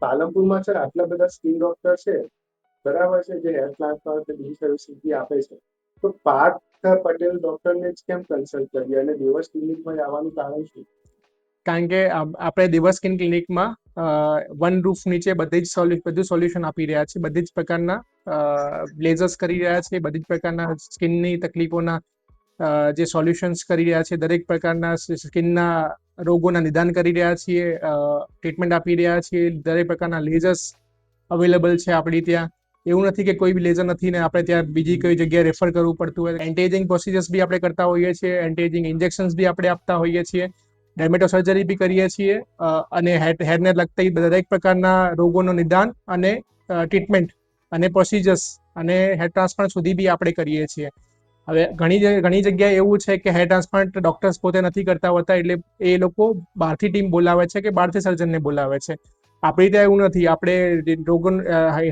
પાલનપુરમાં છે આટલા બધા સ્કિન ડોક્ટર છે, બરાબર છે, જે હેર ટ્રાન્સપ્લાન્ટ કે બીજી સર્વિસ આપે છે, તો પાર્થ પટેલ ડોક્ટરને જ કેમ કન્સલ્ટ કરીએ અને દિવસ ક્લિનિકમાં આવવાનું કારણ શું? કારણ કે આપણે દિવસ સ્કિન ક્લિનિકમાં વન રૂફ નીચે બધું સોલ્યુશન આપી રહ્યા છે. બધી જ પ્રકારના લેઝર્સ કરી રહ્યા છે, બધી જ પ્રકારના સ્કિનની તકલીફોના જે સોલ્યુશન્સ કરી રહ્યા છે, દરેક પ્રકારના સ્કિનના રોગોના નિદાન કરી રહ્યા છીએ, ટ્રીટમેન્ટ આપી રહ્યા છીએ, દરેક પ્રકારના લેઝર્સ અવેલેબલ છે આપણી ત્યાં. એવું નથી કે કોઈ બી લેઝર નથી ને આપણે ત્યાં બીજી કોઈ જગ્યાએ રેફર કરવું પડતું હોય. એન્ટી એજિંગ પ્રોસિજર્સ બી આપણે કરતા હોઈએ છીએ, એન્ટી એજિંગ ઇન્જેક્શન્સ બી આપણે આપતા હોઈએ છીએ, ડેમેટો સર્જરી બી કરીએ છીએ, અને હેરને લગતી દરેક પ્રકારના રોગોનું નિદાન અને ટ્રીટમેન્ટ અને પ્રોસિજર્સ અને હેર ટ્રાન્સપ્લાન્ટ સુધી બી આપણે કરીએ છીએ. હવે ઘણી જગ્યાએ એવું છે કે હેર ટ્રાન્સપ્લાન્ટ ડોક્ટર્સ પોતે નથી કરતા હોતા, એટલે એ લોકો બહારથી ટીમ બોલાવે છે કે બહારથી સર્જનને બોલાવે છે. આપણી ત્યાં એવું નથી. આપણે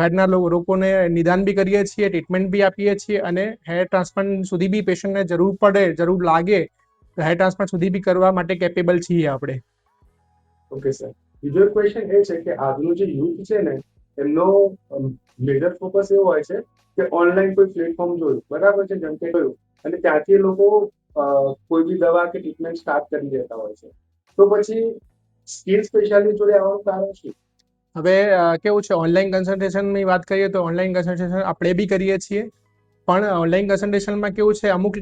હેરના રોગોને નિદાન બી કરીએ છીએ, ટ્રીટમેન્ટ બી આપીએ છીએ, અને હેર ટ્રાન્સપ્લાન્ટ સુધી બી પેશન્ટને જરૂર લાગે તો હેર ટ્રાન્સપ્લાન્ટ સુધી બી કરવા માટે કેપેબલ છીએ આપણે. ઓકે સર, બીજો ક્વેશ્ચન એ છે કે આજનું જે યુથ છે ને, એમનો મેજર ફોકસ એવો હોય છે કે ઓનલાઈન કોઈ પ્લેટફોર્મ જોયું, બરાબર છે, જેમ કે જોયું, અને ત્યાંથી એ લોકો કોઈ બી દવા કે ટ્રીટમેન્ટ સ્ટાર્ટ કરી દેતા હોય છે. તો પછી સ્કિન સ્પેશિયાલિસ્ટ જોડે આવવાનું કારણ શું? હવે કેવું છે, ઓનલાઈન કન્સલ્ટેશનની વાત કરીએ તો ઓનલાઈન કન્સલ્ટેશન આપણે બી કરીએ છીએ, પણ ઓનલાઈન કન્સલ્ટેશનમાં કેવું છે, અમુક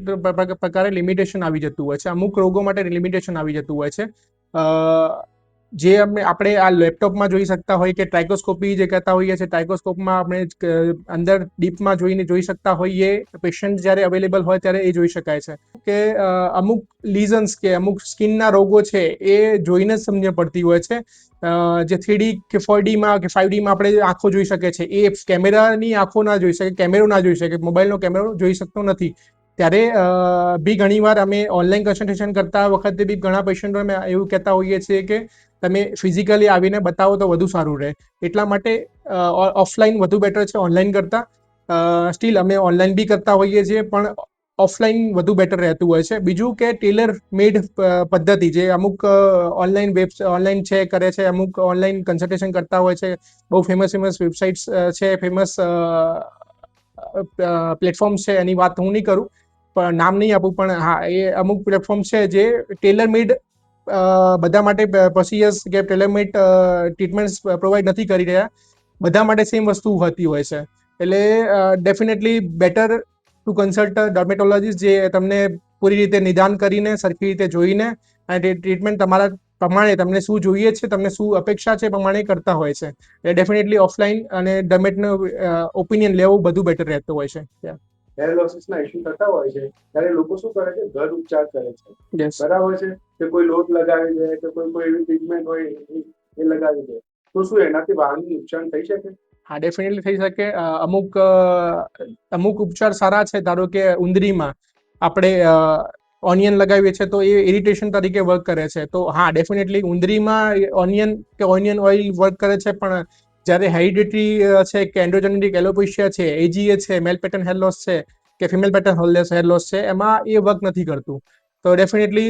પ્રકારે લિમિટેશન આવી જતું હોય છે, અમુક રોગો માટે લિમિટેશન આવી જતું હોય છે. જે આપણે આ લેપટોપમાં જોઈ શકતા હોય કે ટ્રાઇકોસ્કોપી જે કહેતા હોઈએ છીએ, ટ્રાઇકોસ્કોપમાં આપણે અંદર ડીપમાં જોઈ શકતા હોઈએ, પેશન્ટ જ્યારે અવેલેબલ હોય ત્યારે એ જોઈ શકાય છે કે અમુક લીઝન્સ કે અમુક સ્કિનના રોગો છે એ જોઈને જ સમજ પડતી હોય છે. જે 3D કે 4Dમાં કે 5Dમાં આપણે આંખો જોઈ શકે છે, એ કેમેરાની આંખો ના જોઈ શકે, કેમેરો ના જોઈ શકે, મોબાઈલનો કેમેરો જોઈ શકતો નથી. ત્યારે બી ઘણીવાર અમે ઓનલાઈન કન્સલ્ટેશન કરતા વખતે બી ઘણા પેશન્ટો અમે એવું કહેતા હોઈએ છીએ કે તમે ફિઝિકલી આવીને બતાવો તો વધુ સારું રહે. એટલા માટે ઓફલાઈન વધુ બેટર છે ઓનલાઈન કરતાં. સ્ટીલ અમે ઓનલાઈન બી કરતા હોઈએ છીએ, પણ ઓફલાઈન વધુ બેટર રહેતું હોય છે. બીજું કે ટેલર મેડ પદ્ધતિ જે અમુક ઓનલાઈન છે કરે છે, અમુક ઓનલાઈન કન્સલ્ટેશન કરતા હોય છે, બહુ ફેમસ વેબસાઇટ્સ છે, ફેમસ પ્લેટફોર્મ્સ છે, એની વાત હું નહીં કરું, પણ નામ નહીં આપું, પણ હા, એ અમુક પ્લેટફોર્મ છે જે ટેલર મેડ બધા માટે પ્રોસિજર્સ કે ટેલર મેડ ટ્રીટમેન્ટ પ્રોવાઈડ નથી કરી રહ્યા. બધા માટે સેમ વસ્તુ હોતી હોય છે. એટલે definitely better to consult dermatologist, જે તમને પૂરી રીતે નિદાન કરીને, સરખી રીતે જોઈને અને ટ્રીટમેન્ટ તમારા પ્રમાણે તમને શું જોઈએ છે, તમને શું અપેક્ષા છે, પ્રમાણે કરતા હોય છે. એટલે ડેફિનેટલી ઓફલાઈન અને ડર્મેટનો ઓપિનિયન લેવું બધું બેટર રહેતું હોય છે. હેર લોસીસના ઇશ્યુ થતા હોય છે ત્યારે લોકો શું કરે છે, ઘર ઉપચાર કરે છે, બરાબર છે, કે કોઈ લોટ લગાવી દે કે કોઈ એવી ટ્રીટમેન્ટ હોય એ લગાવી દે, તો શું એનાથી વાળનું નુકસાન થઈ શકે? હા, ડેફિનેટલી થઈ શકે. અમુક ઉપચાર સારા છે. ધારો કે ઉંદરીમાં આપણે ઓનિયન લગાવીએ છીએ તો એ ઇરિટેશન તરીકે વર્ક કરે છે. તો હા, ડેફિનેટલી ઉંદરીમાં ઓનિયન ઓઇલ વર્ક કરે છે, પણ જ્યારે હેરિડિટરી છે કે એન્ડ્રોજેનેટિક એલોપેશિયા છે, એજીએ છે, મેલ પેટર્ન હેર લોસ છે કે ફિમેલ પેટર્ન હેર લોસ છે, એમાં એ વર્ક નથી કરતું. તો ડેફિનેટલી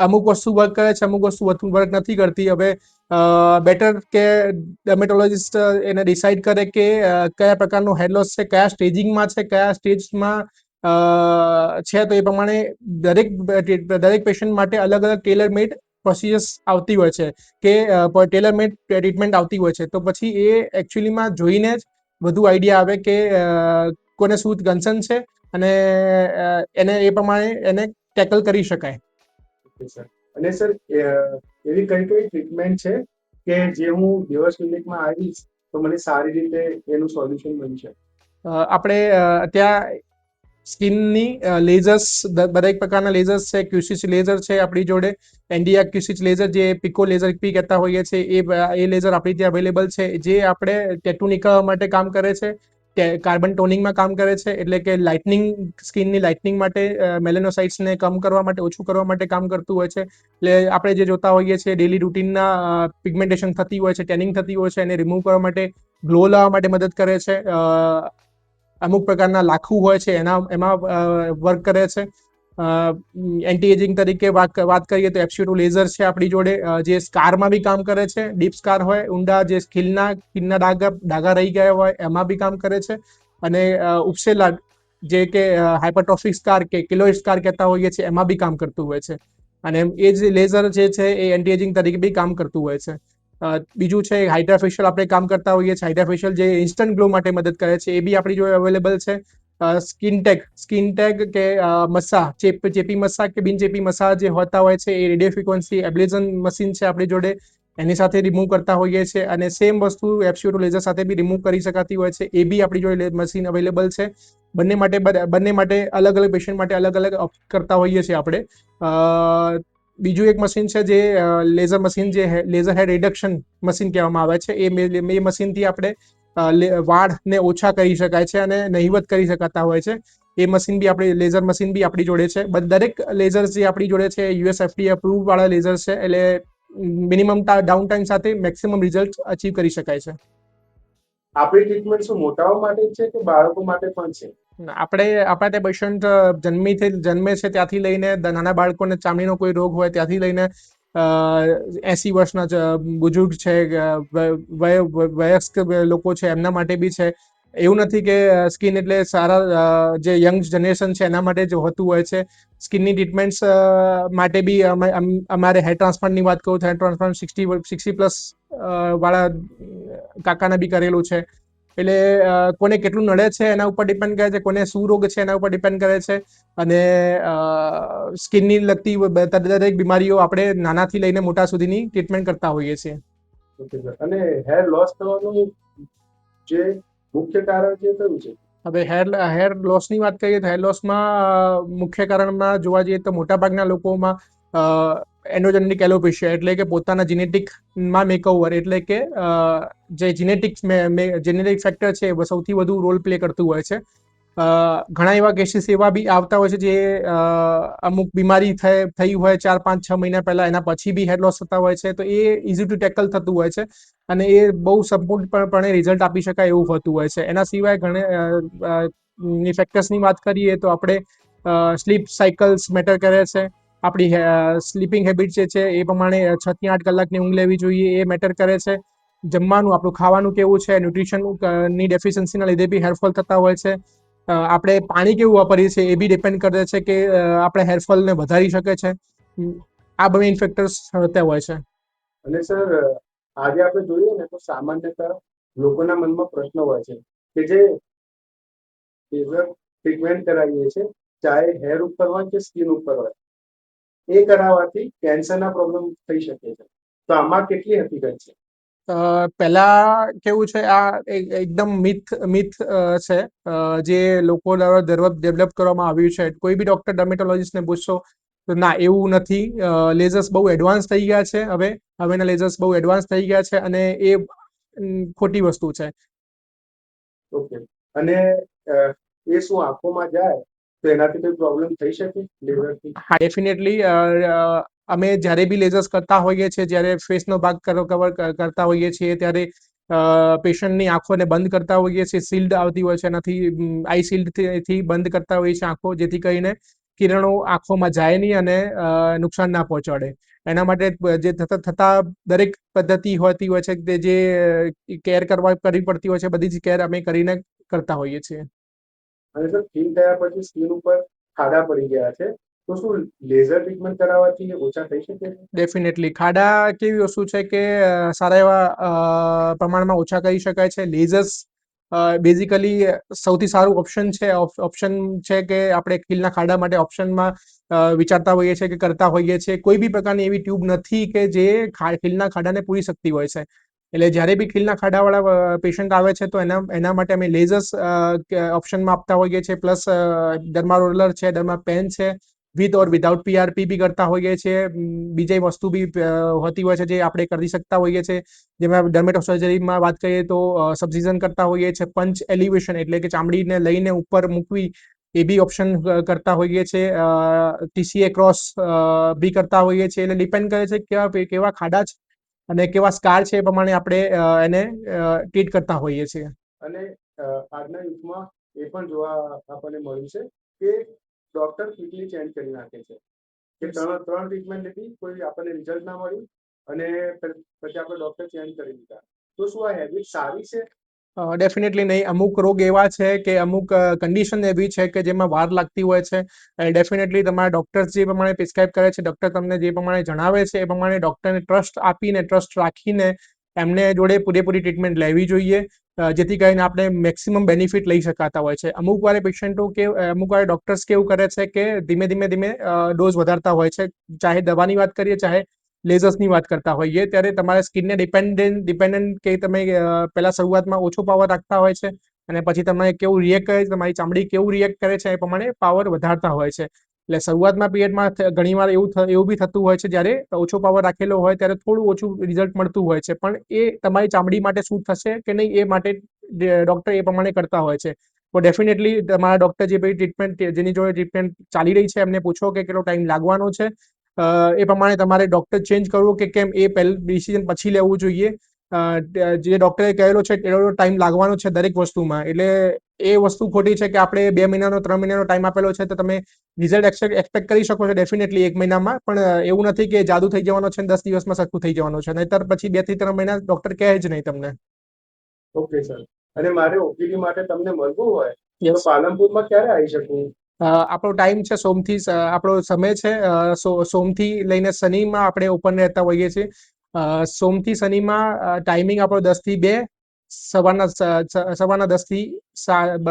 અમુક વસ્તુ વર્ક કરે છે, અમુક વસ્તુ વર્ક નથી કરતી. હવે બેટર કે ડર્મેટોલોજીસ્ટ એને ડિસાઇડ કરે કે કયા પ્રકારનું હેર લોસ છે, કયા સ્ટેજિંગમાં છે, કયા સ્ટેજમાં છે, તો એ પ્રમાણે દરેક પેશન્ટ માટે અલગ અલગ ટેલર મેડ પ્રોસિજર્સ આવતી હોય છે કે ટેલર મેડ ટ્રીટમેન્ટ આવતી હોય છે. તો પછી એ એકચ્યુઅલીમાં જોઈને જ વધુ આઈડિયા આવે કે કોને શું કન્સર્ન છે અને એને એ પ્રમાણે એને ટેકલ કરી શકાય. અને સર, એવી કઈ કઈ ટ્રીટમેન્ટ છે કે જે હું દિવસ ક્લિનિકમાં આવીશ તો મને સારી રીતે એનું સોલ્યુશન બનશે? આપણે ત્યાં સ્કિનની લેઝર્સ, દરેક પ્રકારના લેઝર્સ છે. ક્યુસિચ લેઝર છે આપણી જોડે, એનડીઆર ક્યુસિચ લેઝર, જે પિકો લેઝર બી કહેતા હોઈએ છીએ, એ લેઝર આપણી ત્યાં અવેલેબલ છે, જે આપણે ટેટુ નીકળવા માટે કામ કરે છે, કાર્બન ટોનિંગમાં કામ કરે છે, એટલે કે સ્કિનની લાઇટનિંગ માટે, મેલેનોસાઇટ્સને કમ કરવા માટે, ઓછું કરવા માટે કામ કરતું હોય છે. એટલે આપણે જે જોતા હોઈએ છીએ ડેલી રૂટીનના પિગમેન્ટેશન થતી હોય છે, ટેનિંગ થતી હોય છે, એને રિમૂવ કરવા માટે, ગ્લો લાવવા માટે મદદ કરે છે. અમુક પ્રકારના લાખું હોય છે એમાં વર્ક કરે છે. એન્ટી એજિંગ તરીકે વાત કરીએ તો એપ્સ્યુટો લેઝર છે આપણી જોડે, જે સ્કારમાં બી કામ કરે છે. ડીપ સ્કાર હોય, ઊંડા જે ખીલના ડાઘા રહી ગયા હોય એમાં બી કામ કરે છે. અને ઉપસેલા જે કે હાઇપરટ્રોફિક સ્કાર કે કિલોઇડ સ્કાર કહેતા હોઈએ છીએ એમાં બી કામ કરતું હોય છે. અને એ જે લેઝર જે છે એ એન્ટી એજિંગ તરીકે બી કામ કરતું હોય છે. બીજું છે હાઇડ્રા ફેશિયલ આપણે કામ કરતા હોઈએ છીએ. હાઇડ્રા ફેશિયલ જે ઇન્સ્ટન્ટ ગ્લો માટે મદદ કરે છે એ બી આપણી જોડે અવેલેબલ છે. સ્કિન ટેગ કે મસા ચેપી મસા કે બિનચેપી મસા જે હોતા હોય છે એ રેડિયો ફ્રિક્વન્સી એબ્લેઝન મશીન છે આપણી જોડે, એની સાથે રિમૂવ કરતા હોઈએ છીએ. અને સેમ વસ્તુ એપ્સ્યુટો લેઝર સાથે બી રિમૂવ કરી શકાતી હોય છે. એ બી આપણી જોડે મશીન અવેલેબલ છે. બંને માટે અલગ અલગ પેશન્ટ માટે અલગ અલગ કરતા હોઈએ છીએ આપણે. બીજું એક મશીન છે જે લેઝર મશીન જે લેઝર હેડ રિડક્શન મશીન કહેવામાં આવે છે. એ મશીનથી આપણે વાળને ઓછા કરી શકાય છે અને નહિવત કરી શકાતા હોય છે. એ મશીન બી આપણી લેઝર મશીન બી આપણી જોડે છે. દરેક લેઝર જે આપણી જોડે છે યુએસ FDA અપ્રૂવ વાળા લેઝર છે, એટલે મિનિમમ ડાઉન ટાઈમ સાથે મેક્સિમમ રિઝલ્ટ અચીવ કરી શકાય છે. આપણી ટ્રીટમેન્ટ શું મોટાઓ માટે જ છે કે બાળકો માટે પણ છે? આપણા તે પેશન્ટ જન્મે છે ત્યાંથી લઈને નાના બાળકોને ચામડીનો કોઈ રોગ હોય ત્યાંથી લઈને 80 વર્ષના બુજુર્ગ છે, વયસ્ક લોકો છે એમના માટે બી છે. એવું નથી કે સ્કિન એટલે સારા જે યંગ જનરેશન છે એના માટે જ હોતું હોય છે. સ્કિનની ટ્રીટમેન્ટ્સ માટે બી અમારે હેર ટ્રાન્સપ્લાન્ટની વાત કરું તો હેર ટ્રાન્સપ્લાન્ટ 60+ વાળા કાકાને બી કરેલું છે. એટલે કોને કેટલું નડે છે એના ઉપર ડિપેન્ડ કરે છે, કોને શું રોગ છે એના ઉપર ડિપેન્ડ કરે છે. અને સ્કિનની લગતી દરેક બીમારીઓ આપણે નાનાથી લઈને મોટા સુધીની ટ્રીટમેન્ટ કરતા હોઈએ છીએ. Okay sir. અને હેર લોસ થવાનું જે મુખ્ય કારણ છે કયું છે? હવે હેર લોસની વાત કરીએ તો હેર લોસમાં મુખ્ય કારણમાં જોવા જઈએ તો મોટાભાગના લોકોમાં એન્ડોજેનેટિક એલોપેશિયા એટલે કે પોતાના જીનેટિકમાં મેકઓવર એટલે કે જે જેનેટિક ફેક્ટર છે એ સૌથી વધુ રોલ પ્લે કરતું હોય છે. ઘણા એવા કેસીસ એવા બી આવતા હોય છે જે અમુક બીમારી થઈ હોય 4-5-6 મહિના પહેલા, એના પછી બી હેર લોસ થતા હોય છે. તો એ ઇઝી ટુ ટેકલ થતું હોય છે અને એ બહુ સંપૂર્ણપણે રિઝલ્ટ આપી શકાય એવું હોતું હોય છે. એના સિવાય ઘણા ફેક્ટર્સની વાત કરીએ તો આપણે સ્લીપ સાયકલ્સ મેટર કરે છે. આપણી સ્લીપિંગ હેબિટ જે છે એ પ્રમાણે 6 થી 8 કલાકની ઊંઘ લેવી જોઈએ એ મેટર કરે છે. જમવાનું આપણું ખાવાનું કેવું છે, ન્યુટ્રિશનની ડેફિશિયન્સીના લીધે બી હેરફોલ થતા હોય છે. આપણે પાણી કેવું વાપરીએ છીએ એ બી ડિપેન્ડ કરે છે કે આપણે હેરફોલને વધારી શકે છે. આ બધા ફેક્ટર્સ હોતા હોય છે. અને સર આજે આપણે જોઈએ ને તો સામાન્યતઃ લોકોના મનમાં પ્રશ્ન હોય છે કે જે ટ્રીટમેન્ટ કરાવીએ છીએ, ચાહે હેર ઉપર હોય કે સ્કિન ઉપર હોય, એ કરાવવાથી કેન્સરના પ્રોબ્લેમ થઈ શકે છે. તો આમાં કેટલી હકીકત છે? પહેલા કેવું છે, આ એકદમ મિથ છે જે લોકો દ્વારા ડેવલપ કરવામાં આવ્યું છે. કોઈ બી ડોક્ટર ડર્મેટોલોજીસ્ટને પૂછશો તો ના, એવું નથી. લેઝર્સ બહુ એડવાન્સ થઈ ગયા છે. હવેના લેઝર્સ બહુ એડવાન્સ થઈ ગયા છે અને એ ખોટી વસ્તુ છે. ઓકે. અને એ શું આંખોમાં જાય તો એનાથી કોઈ પ્રોબ્લેમ થઈ શકે લેઝરથી? હા, ડેફિનેટલી. અમે જ્યારે બી લેઝર્સ કરતા હોઈએ છીએ, જ્યારે ફેસનો ભાગ કવર કરતા હોઈએ છીએ, ત્યારે પેશન્ટની આંખોને બંધ કરતા હોઈએ છીએ. શિલ્ડ આવતી હોય છે, એનાથી આઈ શિલ્ડથી બંધ કરતા હોઈએ છીએ આંખો, જેથી કરીને કિરણો આંખોમાં જાય નહીં અને નુકસાન ના પહોંચાડે. એના માટે જે થતા દરેક પદ્ધતિ હોતી હોય છે, જે કેર કરવી પડતી હોય છે, બધી જ કેર અમે કરીને કરતા હોઈએ છીએ. અને સર થીન થયા પછી સ્કિન ઉપર ખાડા પડી ગયા છે, તો શું લેઝર ટ્રીટમેન્ટ કરાવવાથી ઓછા થઈ શકે છે? ડેફિનેટલી. ખાડા કેવી વસ્તુ છે કે સારા એવા પ્રમાણમાં ઓછા કરી શકાય છે. લેઝર્સ બેઝિકલી સૌથી સારું ઓપ્શન છે કે આપણે ખીલના ખાડા માટે ઓપ્શનમાં વિચારતા હોઈએ છીએ કે કરતા હોઈએ છીએ. કોઈ બી પ્રકારની એવી ટ્યુબ નથી કે જે ખીલના ખાડાને પૂરી શકતી હોય છે. એટલે જ્યારે બી ખીલના ખાડાવાળા પેશન્ટ આવે છે તો એના માટે અમે લેઝર્સ ઓપ્શનમાં આપતા હોઈએ છીએ. પ્લસ ડર્મા રોલર છે, ડર્મા પેન છે, વિથ ઓર વિધાઉટ PRP બી કરતા હોઈએ છીએ. બીજી વસ્તુ બી હોતી હોય છે જે આપણે કરી શકતા હોઈએ છીએ. જેમાં ડર્મેટો સર્જરીમાં વાત કરીએ તો સબસિઝન કરતા હોઈએ છીએ. પંચ એલિવેશન એટલે કે ચામડીને લઈને ઉપર મૂકવી, એ બી ઓપ્શન કરતા હોઈએ છીએ. TCA ક્રોસ બી કરતા હોઈએ છીએ. એટલે ડિપેન્ડ કરે છે કેવા ખાડા છે અને કેવા સ્કાર છે, એ પ્રમાણે આપણે એને ટ્રીટ કરતા હોઈએ છીએ. અને આજના યુગમાં એ પણ જોવા આપણને મળ્યું છે કે ડોક્ટર ક્વિકલી ચેન્જ કરી નાખે છે કે ત્રણ ટ્રીટમેન્ટ લીધી, કોઈ આપણને રિઝલ્ટ ના મળ્યું અને પછી આપણે ડોક્ટર ચેન્જ કરી દીધા. તો શું આ હેબિટ સારી છે? ડેફિનેટલી નહીં. અમુક રોગ એવા છે કે અમુક કન્ડિશન એવી છે કે જેમાં વાર લાગતી હોય છે. ડેફિનેટલી તમારા ડૉક્ટર્સ જે પ્રમાણે પ્રિસ્ક્રાઇબ કરે છે, ડૉક્ટર તમને જે પ્રમાણે જણાવે છે એ પ્રમાણે ડૉક્ટરને ટ્રસ્ટ આપીને, ટ્રસ્ટ રાખીને એમને જોડે પૂરેપૂરી ટ્રીટમેન્ટ લેવી જોઈએ, જેથી કરીને આપણે મેક્સિમમ બેનિફિટ લઈ શકાતા હોય છે. અમુક વાર પેશન્ટો અમુક વાર ડૉક્ટર્સ કેવું કરે છે કે ધીમે ધીમે ડોઝ વધારતા હોય છે. ચાહે દવાની વાત કરીએ, ચાહે લેઝર્સની વાત કરતા હોઈએ, ત્યારે તમારે સ્કિનને ડિપેન્ડન્ટ કે તમે પહેલા શરૂઆતમાં ઓછો પાવર રાખતા હોય છે અને પછી તમે કેવું રિએક્ટ કરે છે, તમારી ચામડી કેવું રિએક્ટ કરે છે એ પ્રમાણે પાવર વધારતા હોય છે. એટલે શરૂઆતમાં પીરિયડમાં ઘણીવાર એવું બી થતું હોય છે, જ્યારે ઓછો પાવર રાખેલો હોય ત્યારે થોડું ઓછું રિઝલ્ટ મળતું હોય છે, પણ એ તમારી ચામડી માટે શું થશે કે નહીં એ માટે ડૉક્ટર એ પ્રમાણે કરતા હોય છે. તો ડેફિનેટલી તમારા ડૉક્ટર જે બી ટ્રીટમેન્ટ જેની જોડે ટ્રીટમેન્ટ ચાલી રહી છે એમને પૂછો કે કેટલો ટાઈમ લાગવાનો છે. એ પ્રમાણે તમારે ડૉક્ટર ચેન્જ કરવો કે કેમ એ ડિસિઝન પછી લેવું જોઈએ. જે ડૉક્ટરે કહેલો છે એટલો ટાઈમ લાગવાનો છે દરેક વસ્તુમાં, એટલે એ વસ્તુ ખોટી છે કે આપણે 2 મહિનાનો 3 મહિનાનો ટાઈમ આપેલો છે તો તમે રિઝલ્ટ એક્સપેક્ટ કરી શકો છો ડેફિનેટલી 1 મહિનામાં, પણ એવું નથી કે જાદુ થઈ જવાનો છે અને 10 દિવસમાં સરખું થઈ જવાનું છે, નહીંતર પછી 2 થી 3 મહિના ડૉક્ટર કહે જ નહીં તમને. Okay sir. અને મારે ઓપીડી માટે તમને મળવું હોય તો યસ. પાલનપુરમાં ક્યારે આવી શકું? આપણો ટાઈમ છે આપણો સમય છે સોમથી લઈને શનિમાં આપણે ઓપન રહેતા હોઈએ છીએ. સોમથી શનિમાં ટાઈમિંગ આપણો 10 થી 2, સવારના 10 થી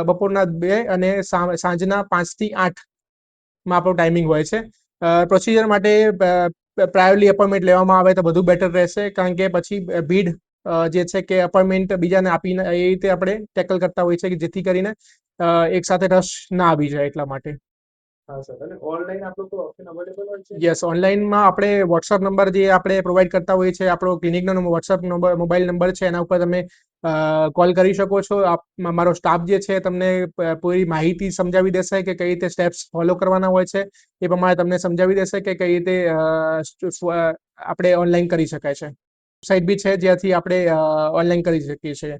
બપોરના 2 અને સાંજના 5 થી 8 માં આપણો ટાઈમિંગ હોય છે. પ્રોસિજર માટે પ્રાયોરલી અપોઇન્ટમેન્ટ લેવામાં આવે તો વધુ બેટર રહેશે, કારણ કે પછી ભીડ જે છે કે અપોઇન્ટમેન્ટ બીજાને આપીને એ રીતે આપણે ટેકલ કરતા હોઈએ છીએ, કે જેથી કરીને એક સાથે રશ ના આવી જાય એટલા માટે. હા સર. અને ઓનલાઈન આપણું કોઈ ઓપ્શન અવેલેબલ હોય છે? યસ, ઓનલાઈનમાં આપણે વોટ્સઅપ નંબર જે આપણે પ્રોવાઈડ કરતા હોઈએ છીએ, આપણો ક્લિનિકનો વોટ્સઅપ નંબર, મોબાઈલ નંબર છે, એના ઉપર તમે કોલ કરી શકો છો. મારો સ્ટાફ જે છે તમને પૂરી માહિતી સમજાવી દેશે કે કઈ રીતે સ્ટેપ્સ ફોલો કરવાના હોય છે. એ પ્રમાણે તમને સમજાવી દેશે કે કઈ રીતે આપણે ઓનલાઈન કરી શકાય છે. વેબસાઇટ બી છે જ્યાંથી આપણે ઓનલાઈન કરી શકીએ છીએ.